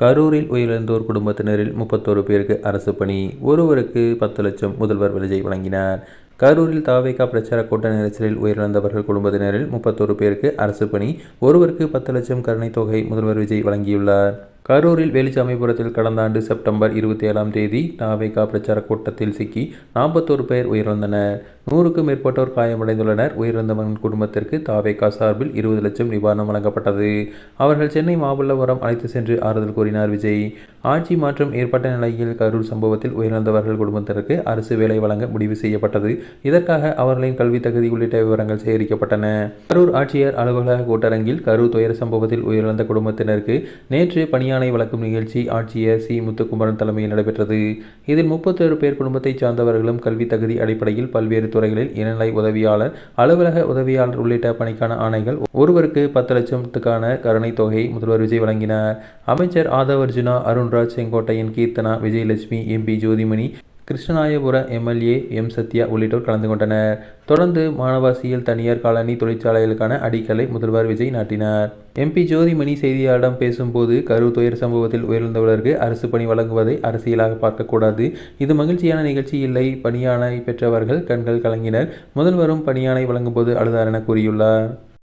கரூரில் உயிரிழந்தோர் குடும்பத்தினரில் 31 பேருக்கு அரசு பணி, ஒருவருக்கு 10 லட்சம் முதல்வர் விஜய் வழங்கினார். கரூரில் தவேகா பிரச்சார கூட்ட நெரிசலில் உயிரிழந்தவர்கள் குடும்பத்தினரில் 31 பேருக்கு அரசு பணி, ஒருவருக்கு 10 லட்சம் கருணைத் தொகை முதல்வர் விஜய் வழங்கியுள்ளார். கரூரில் வேலுச்சாமிபுரத்தில் கடந்த ஆண்டு செப்டம்பர் 27ஆம் தேதி தவேகா பிரச்சார கூட்டத்தில் சிக்கி 41 பேர் உயிரிழந்தனர். 100க்கும் மேற்பட்டோர் காயமடைந்துள்ளனர். உயிரிழந்தவர்களின் குடும்பத்திற்கு தவேகா சார்பில் 20 லட்சம் நிவாரணம் வழங்கப்பட்டது. அவர்கள் சென்னை மாமல்லபுரம் அழைத்து சென்று ஆறுதல் கூறினார் விஜய். ஆட்சி மாற்றம் ஏற்பட்ட நிலையில் கரூர் சம்பவத்தில் உயிரிழந்தவர்கள் குடும்பத்திற்கு அரசு வேலை வழங்க முடிவு செய்யப்பட்டது. இதற்காக அவர்களின் கல்வி தகுதி உள்ளிட்ட விவரங்கள் சேகரிக்கப்பட்டன. கரூர் ஆட்சியர் அலுவலக கூட்டரங்கில் கரூர் துயர சம்பவத்தில் உயிரிழந்த குடும்பத்தினருக்கு நேற்று பணியாணை வழங்கும் நிகழ்ச்சி ஆட்சியர் சி. முத்துக்குமரன் தலைமையில் நடைபெற்றது. இதில் 31 பேர் குடும்பத்தைச் சார்ந்தவர்களும் கல்வி தகுதி அடிப்படையில் பல்வேறு துறைகளில் இளநிலை உதவியாளர், அலுவலக உதவியாளர் உள்ளிட்ட பணிக்கான ஆணைகள், ஒருவருக்கு 10 லட்சத்துக்கான கருணை தொகையை முதல்வர் விஜய் வழங்கினார். அமைச்சர் Aadhav Arjuna, Arunraj, Sengottaiyan, Keerthana, Vijayalakshmi, MP Jothimani, Krishnarayapuram MLA M. Sathya உள்ளிட்டோர் கலந்து கொண்டனர். தொடர்ந்து மானவாசியில் தனியார் காலனி தொழிற்சாலைகளுக்கான அடிக்கலை முதல்வர் விஜய் நாட்டினார். எம்பி ஜோதிமணி செய்தியாளர்களிடம் பேசும்போது, கரூர் துயர சம்பவத்தில் உயிரிழந்தவர்களுக்கு அரசு பணி வழங்குவதை அரசியலாக பார்க்கக்கூடாது. இது மகிழ்ச்சியான நிகழ்ச்சி இல்லை. பணியாணை பெற்றவர்கள் கண்கள் கலங்கினர். முதல்வரும் பணியாணை வழங்கும்போது அழுதார் என கூறியுள்ளார்.